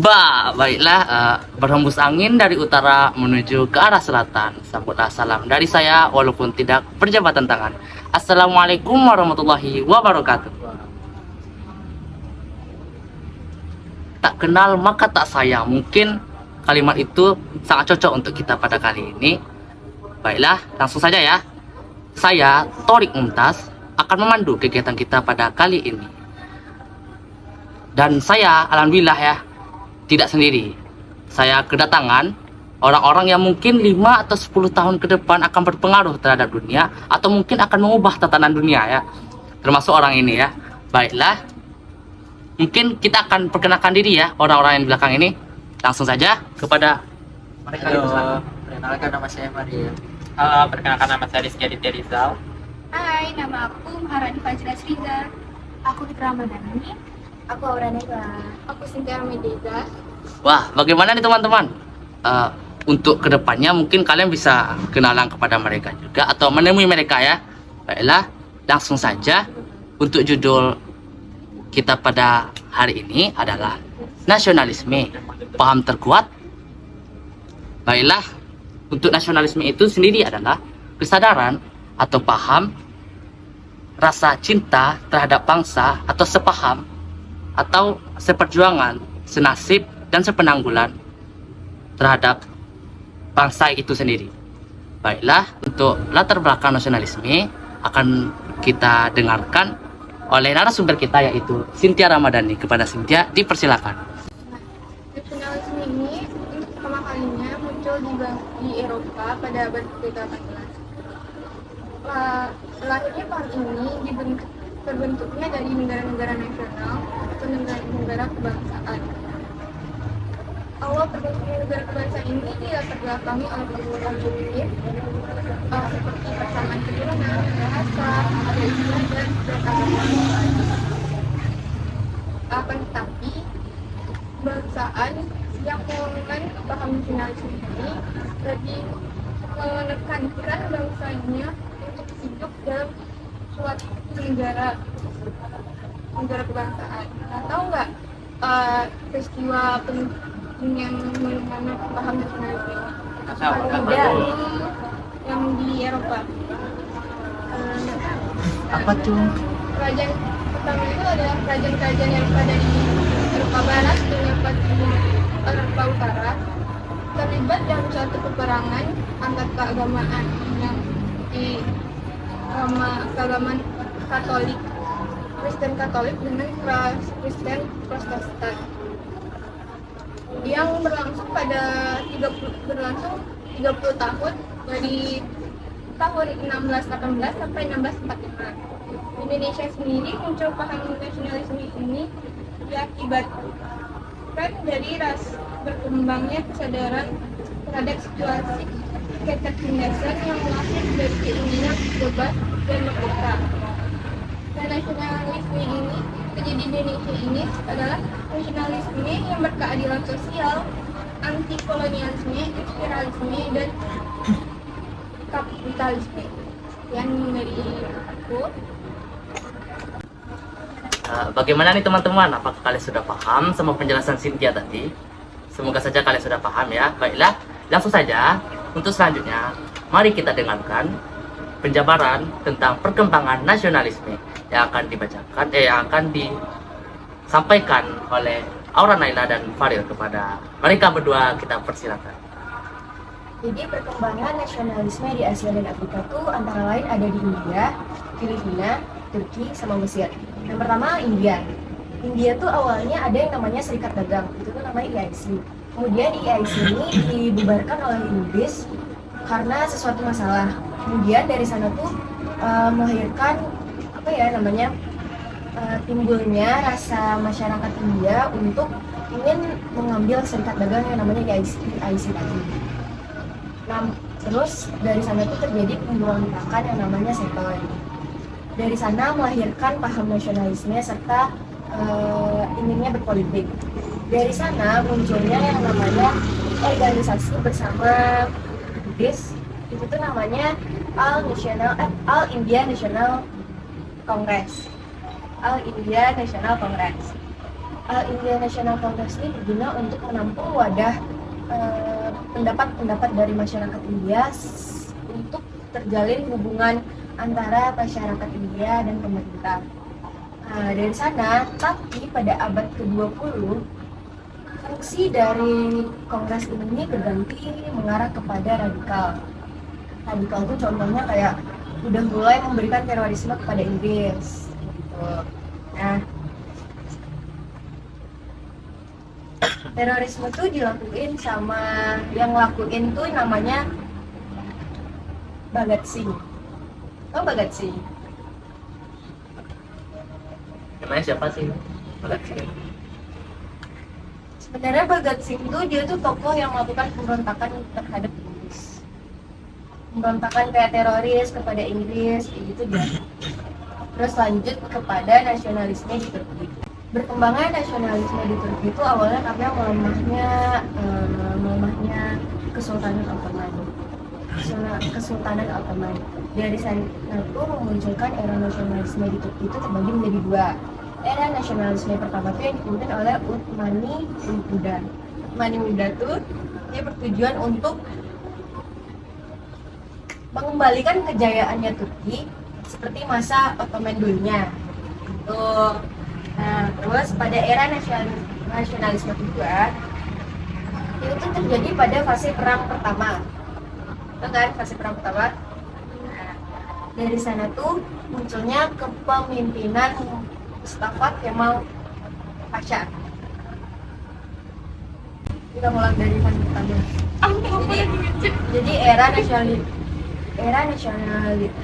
Baiklah, berhembus angin dari utara menuju ke arah selatan. Sambutlah salam dari saya walaupun tidak berjabatan tangan. Assalamualaikum warahmatullahi wabarakatuh. Tak kenal maka tak sayang. Mungkin kalimat itu sangat cocok untuk kita pada kali ini. Baiklah, langsung saja ya. Saya, Torik Mumtaz, akan memandu kegiatan kita pada kali ini. Dan saya, alhamdulillah ya, tidak sendiri. Saya kedatangan orang-orang yang mungkin 5 atau 10 tahun ke depan akan berpengaruh terhadap dunia, atau mungkin akan mengubah tatanan dunia ya. Termasuk orang ini ya. Baiklah, mungkin kita akan perkenalkan diri ya, orang-orang yang di belakang ini. Langsung saja kepada mereka. Halo, perkenalkan nama saya Fadil. Halo, perkenalkan nama saya Rizky Aditya Rizal. Hai, nama aku Maharani Fajra Sriza. Aku Fitra Ramadhani. Aku Aura Neva. Aku Cynthia Medeza. Wah, bagaimana nih teman-teman? Untuk kedepannya mungkin kalian bisa kenalan kepada mereka juga atau menemui mereka ya. Baiklah, langsung saja untuk judul kita pada hari ini adalah nasionalisme, paham terkuat. Baiklah, untuk nasionalisme itu sendiri adalah kesadaran atau paham rasa cinta terhadap bangsa atau sepaham atau seperjuangan, senasib, dan sepenanggulan terhadap bangsa itu sendiri. Baiklah, untuk latar belakang nasionalisme akan kita dengarkan oleh narasumber kita yaitu Cynthia Ramadhani. Kepada Cynthia, dipersilakan. Nasionalisme ini untuk pertama kalinya muncul di Eropa pada abad ke-18. Lahirnya paham ini terbentuknya dari negara-negara nasional atau negara kebangsaan. Awal terbentuknya negara kebangsaan ini dilatar belakangi oleh faktor objektif seperti persamaan keturunan, bahasa, agama, dan keberagaman. Akan tetapi, kebangsaan yang menggunakan paham nasionalisme ini lebih menekankan bangsanya untuk hidup dalam suatu negara kebangsaan. Tahu nggak peristiwa penting yang menggunakan paham nasionalisme ini? Yang di Eropa. Apa tuh? Kerajaan pertama itu adalah kerajaan-kerajaan yang ada di Eropa Barat dan Eropa Utara terlibat dalam suatu peperangan antar keagamaan yang di keagamaan Katolik, Kristen Katolik dengan Kristen Protestan yang berlangsung 30 tahun dari tahun 1618 sampai 1645. Indonesia sendiri muncul paham nasionalisme ini diakibatkan dari berkembangnya kesadaran terhadap situasi ketertindasan yang lahir dari keinginan bebas dan merdeka. Dan nasionalisme ini terjadi di Indonesia ini adalah nasionalisme yang berkeadilan sosial, anti kolonialisme, imperialisme, dan kapitalisme. Yang dari aku. Bagaimana nih teman-teman? Apakah kalian sudah paham sama penjelasan Cynthia tadi? Semoga saja kalian sudah paham ya. Baiklah, langsung saja untuk selanjutnya, mari kita dengarkan penjabaran tentang perkembangan nasionalisme yang akan disampaikan oleh Aura Naila dan Faril. Kepada mereka berdua kita persilakan. Jadi perkembangan nasionalisme di Asia dan Afrika itu antara lain ada di India, Filipina, Turki, sama Mesir. Yang pertama India. India tuh awalnya ada yang namanya Serikat Dagang, itu tuh namanya EIC. Kemudian EIC ini dibubarkan oleh Inggris karena sesuatu masalah. Kemudian dari sana tuh melahirkan timbulnya rasa masyarakat India untuk ingin mengambil serikat dagang yang namanya EIC tadi. Nah, terus dari sana tuh terjadi pemberontakan yang namanya Sepoy. Dari sana melahirkan paham nasionalisme serta inginnya berpolitik. Dari sana munculnya yang namanya organisasi bersama Inggris, itu tuh namanya All India National Congress. India National Congress ini berguna untuk menampung wadah pendapat-pendapat dari masyarakat India untuk terjalin hubungan antara masyarakat India dan pemerintah. Dari sana, tapi pada abad ke-20, fungsi dari kongres ini berganti mengarah kepada radikal. Radikal itu contohnya kayak udah mulai memberikan terorisme kepada Inggris. Gitu. Nah, terorisme tuh dilakuin sama yang ngelakuin tuh namanya Bhagat Singh. Oh, Bhagat Singh. Namanya siapa sih? Bhagat Singh. Sebenarnya Bhagat Singh tuh dia tuh tokoh yang melakukan pemberontakan terhadap Inggris. Pemberontakan kayak teroris kepada Inggris, kayak gitu dia. Terus lanjut kepada nasionalisme di Turki. Berkembangnya nasionalisme di Turki itu awalnya karena melemahnya Kesultanan Ottoman. Kesultanan Ottoman. Dari sana itu memunculkan era nasionalisme di Turki itu terbagi menjadi dua. Era nasionalisme pertama itu yang dipimpin oleh Uthmani Muda. Uthmani Muda tuh dia bertujuan untuk mengembalikan kejayaannya Turki seperti masa Ottoman dulunya. Gitu. Nah, terus pada era nasionalisme kedua itu tuh terjadi pada fase perang pertama. Itu kan fase perang pertama. Nah, dari sana tuh munculnya kepemimpinan Mustafa Kemal Pasha. Kita mulai dari fase pertama. Jadi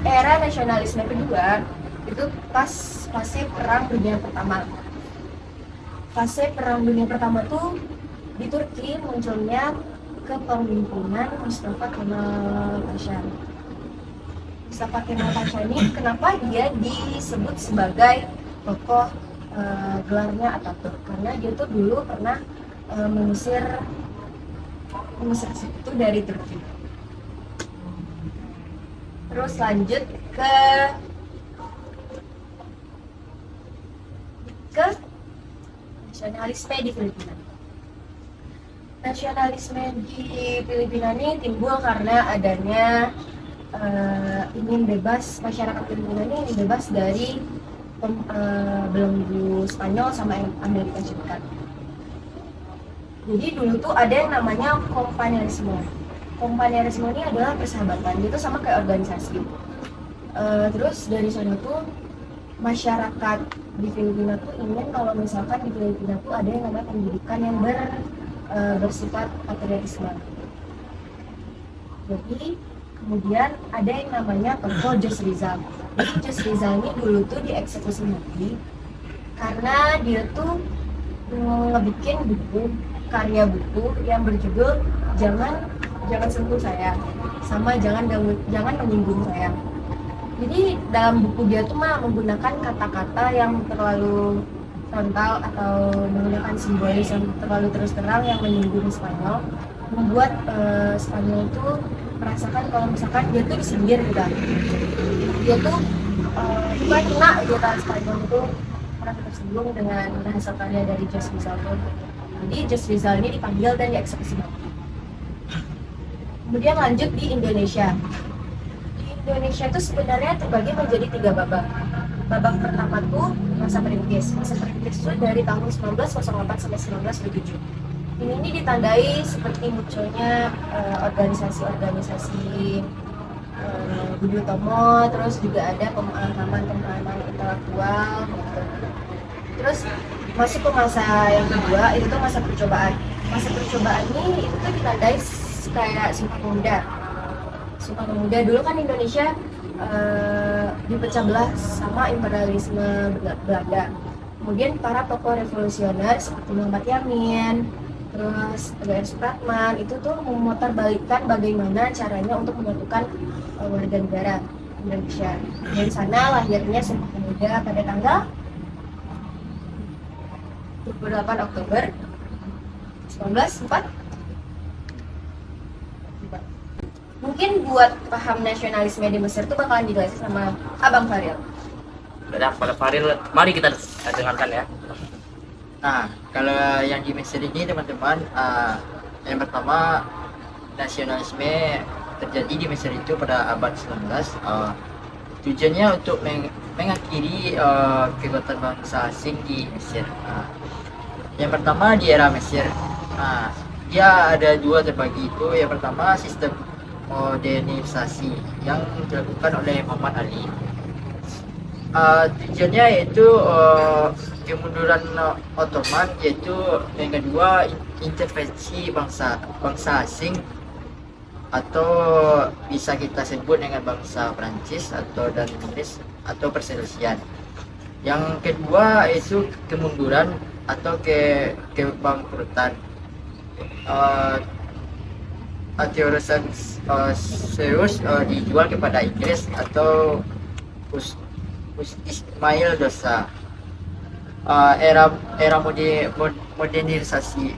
era nasionalisme kedua itu pas fase perang dunia pertama. Fase perang dunia pertama tuh di Turki munculnya kepemimpinan Mustafa Kemal Pasha. Mustafa Kemal Pasha ini kenapa dia disebut sebagai tokoh gelarnya Atatürk? Karena dia tuh dulu pernah mengusir itu dari Turki. Terus lanjut ke nasionalisme di Filipina. Nasionalisme di Filipina ini timbul karena adanya ingin bebas, masyarakat Filipina ini ingin bebas dari belenggu Spanyol sama Amerika Serikat. Jadi dulu tuh ada yang namanya kompanierisme. Kompanierisme ini adalah persahabatan, itu sama kayak organisasi. Terus dari sana tuh masyarakat di Filipina tuh ingin kalau misalkan di Filipina tuh ada yang namanya pendidikan yang bersifat patriotisme. Jadi kemudian ada yang namanya tokoh Jos Rizal. Jadi Jos Rizal ini dulu tuh dieksekusi mati karena dia tuh ngebikin karya buku yang berjudul jangan sentuh saya sama jangan menyinggung saya. Jadi dalam buku dia tuh menggunakan kata-kata yang terlalu frontal atau menggunakan simbolis yang terlalu terus terang yang menyinggung Spanyol, membuat Spanyol itu merasakan kalau misalkan dia tuh disindir gitu. Dia tuh bukan kena gitu, Spanyol itu merasa tersinggung dengan hasil karya dari Jos Rizal tuh. Jadi Jos Rizal ini dipanggil dan dieksekusi mati. Kemudian lanjut di Indonesia. Indonesia itu sebenarnya terbagi menjadi 3 babak. Babak pertama tuh masa perintis. Masa perintis itu dari tahun 1908 sampai 1907. Ini ditandai seperti munculnya organisasi-organisasi Budi Utomo, terus juga ada pemahaman intelektual gitu. Terus masuk ke masa yang kedua, itu tuh masa percobaan. Masa percobaan ini itu tuh ditandai kayak Sumpah Pemuda. Sumpah Pemuda dulu kan Indonesia dipecah belah sama imperialisme Belanda. Kemudian para tokoh revolusioner seperti Muhammad Yamin, terus W.R. Supratman itu tuh memutarbalikkan bagaimana caranya untuk menyatukan warga negara Indonesia. Dari sana lahirnya Sumpah Pemuda pada tanggal 28 Oktober 1945. Mungkin buat paham nasionalisme di Mesir itu bakalan dijelasin sama Abang Faril. Udah, pada Faril, mari kita dengarkan ya. Nah, kalau yang di Mesir ini teman-teman, yang pertama nasionalisme terjadi di Mesir itu pada abad 19. Tujuannya untuk mengakhiri kekuatan bangsa asing di Mesir. Yang pertama di era Mesir, dia ada dua terbagi itu. Yang pertama sistem modernisasi yang dilakukan oleh Muhammad Ali. Tujuannya yaitu kemunduran Ottoman, yaitu yang kedua intervensi bangsa asing atau bisa kita sebut dengan bangsa Prancis atau dan Inggris atau perselisihan. Yang kedua itu kemunduran atau kebangkrutan. Terusan Zeus dijual kepada Inggris atau Ismail Dosa. Era modernisasi,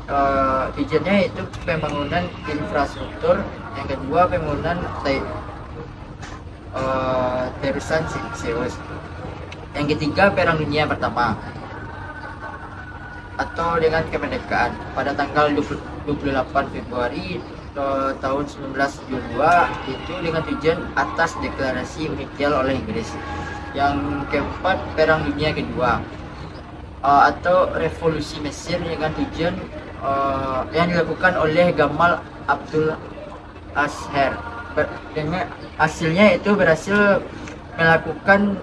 tujuannya itu pembangunan infrastruktur. Yang kedua pembangunan terusan Zeus. Yang ketiga Perang Dunia Pertama atau dengan kemerdekaan pada tanggal 28 Februari tahun 1972 itu dengan tujuan atas deklarasi unitial oleh Inggris. Yang keempat Perang Dunia Kedua atau revolusi Mesir dengan tujuan yang dilakukan oleh Gamal Abdul Nasser. Dengan hasilnya itu berhasil melakukan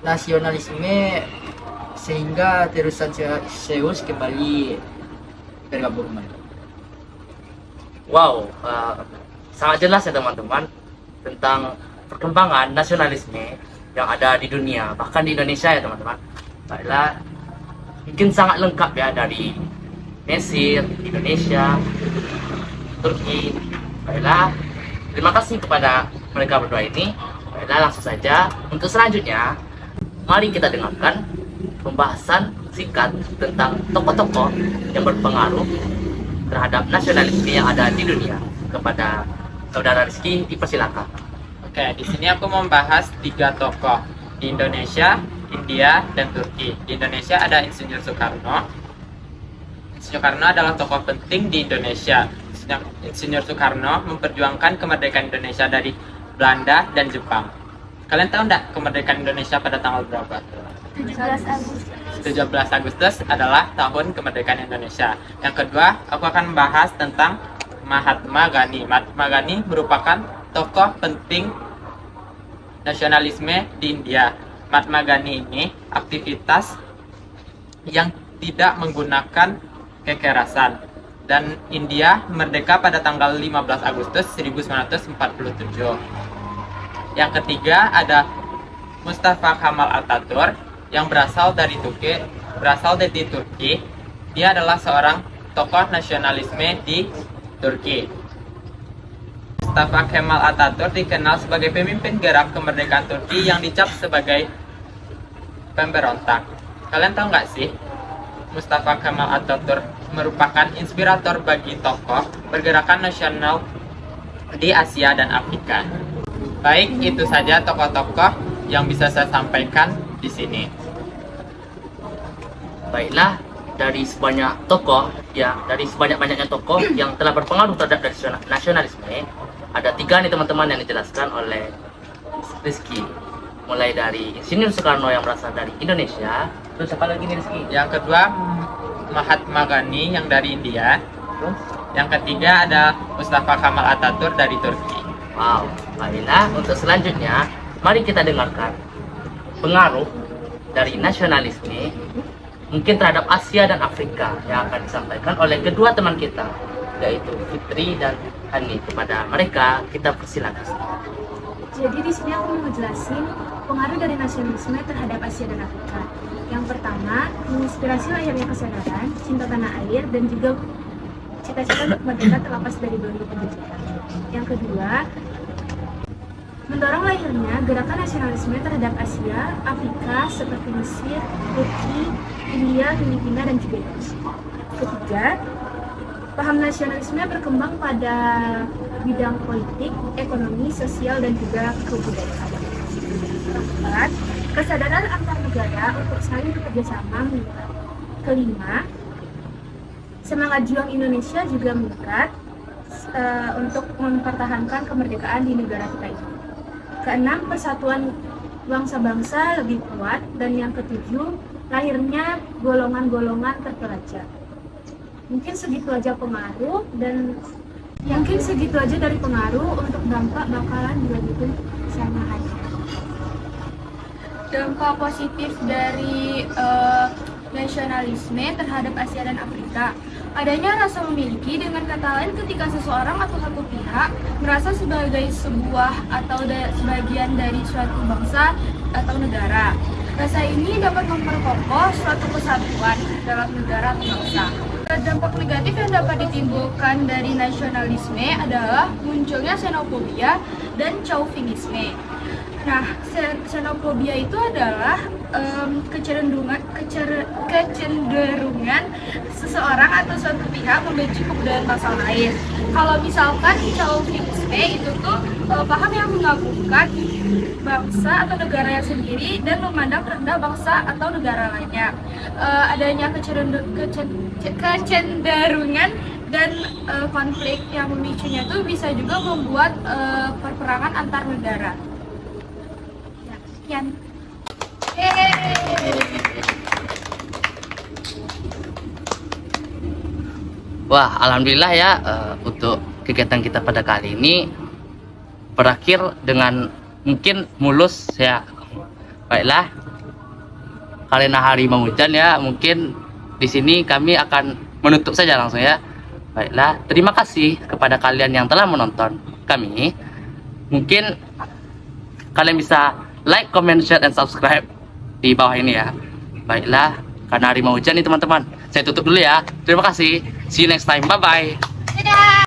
nasionalisme sehingga terusan Zeus kembali bergabung. Wow, sangat jelas ya teman-teman tentang perkembangan nasionalisme yang ada di dunia, bahkan di Indonesia ya teman-teman. Baiklah, mungkin sangat lengkap ya dari Mesir, Indonesia, Turki. Baiklah, terima kasih kepada mereka berdua ini. Baiklah, langsung saja untuk selanjutnya, mari kita dengarkan pembahasan singkat tentang tokoh-tokoh yang berpengaruh terhadap nasionalisme yang ada di dunia. Kepada saudara Rizky, dipersilakan. Oke, di sini aku membahas 3 tokoh di Indonesia, India, dan Turki. Di Indonesia ada Insinyur Soekarno. Insinyur Soekarno adalah tokoh penting di Indonesia. Insinyur Soekarno memperjuangkan kemerdekaan Indonesia dari Belanda dan Jepang. Kalian tahu nggak kemerdekaan Indonesia pada tanggal berapa? 17 Agustus. 17 Agustus adalah tahun kemerdekaan Indonesia. Yang kedua, aku akan membahas tentang Mahatma Gandhi. Mahatma Gandhi merupakan tokoh penting nasionalisme di India. Mahatma Gandhi ini aktivitas yang tidak menggunakan kekerasan, dan India merdeka pada tanggal 15 Agustus 1947. Yang ketiga ada Mustafa Kemal Atatürk yang berasal dari Turki. Dia adalah seorang tokoh nasionalisme di Turki. Mustafa Kemal Atatürk dikenal sebagai pemimpin gerak kemerdekaan Turki yang dicap sebagai pemberontak. Kalian tahu nggak sih, Mustafa Kemal Atatürk merupakan inspirator bagi tokoh pergerakan nasional di Asia dan Afrika. Baik, itu saja tokoh-tokoh yang bisa saya sampaikan di sini. Baiklah, dari sebanyak tokoh, ya dari sebanyak-banyaknya tokoh yang telah berpengaruh terhadap nasionalisme, ada 3 nih teman-teman yang dijelaskan oleh Rizky. Mulai dari Insinyur Soekarno yang berasal dari Indonesia. Terus siapa lagi nih Rizky? Yang kedua Mahatma Gandhi yang dari India. Terus? Yang ketiga ada Mustafa Kemal Atatürk dari Turki. Wow, baiklah, untuk selanjutnya mari kita dengarkan pengaruh dari nasionalisme mungkin terhadap Asia dan Afrika yang akan disampaikan oleh kedua teman kita, yaitu Fitri dan Hani. Kepada mereka kita persilakan. Jadi di sini aku mau ngejelasin pengaruh dari nasionalisme terhadap Asia dan Afrika. Yang pertama, menginspirasi lahirnya kesadaran, cinta tanah air, dan juga cita-cita untuk merdeka terlepas dari belenggu penjajahan. Yang kedua, mendorong lahirnya gerakan nasionalisme terhadap Asia, Afrika seperti Mesir, Turki, India, Filipina, dan juga Indonesia. Ketiga, paham nasionalisme berkembang pada bidang politik, ekonomi, sosial, dan juga kebudayaan. Keempat, kesadaran antar negara untuk saling bekerjasama kelima, semangat juang Indonesia juga meningkat untuk mempertahankan kemerdekaan di negara kita ini. Keenam, persatuan bangsa-bangsa lebih kuat. Dan yang ketujuh, lahirnya golongan-golongan terpelajar. Mungkin segitu aja dari pengaruh untuk dampak bakalan dilanjutin sama aja. Dampak positif dari nasionalisme terhadap Asia dan Afrika. Adanya rasa memiliki, dengan kata lain ketika seseorang atau satu pihak merasa sebagai sebuah atau sebagian dari suatu bangsa atau negara. Rasa ini dapat memperkokoh suatu kesatuan dalam negara atau bangsa. Dampak negatif yang dapat ditimbulkan dari nasionalisme adalah munculnya xenofobia dan chauvinisme. Nah, xenofobia itu adalah kecenderungan seseorang atau suatu pihak membenci kebudayaan bangsa lain. Kalau misalkan chauvinisme itu tuh paham yang mengagungkan bangsa atau negaranya sendiri dan memandang rendah bangsa atau negara lainnya. Adanya kecenderungan dan konflik yang memicunya itu bisa juga membuat perperangan antar negara. Sekian. Wah, alhamdulillah ya, untuk kegiatan kita pada kali ini berakhir dengan mungkin mulus ya. Baiklah, karena hari mau hujan ya, mungkin di sini kami akan menutup saja langsung ya. Baiklah, terima kasih kepada kalian yang telah menonton kami. Mungkin kalian bisa like, comment, share, dan subscribe di bawah ini ya. Baiklah, karena hari mau hujan nih teman-teman, saya tutup dulu ya. Terima kasih, see you next time, bye bye.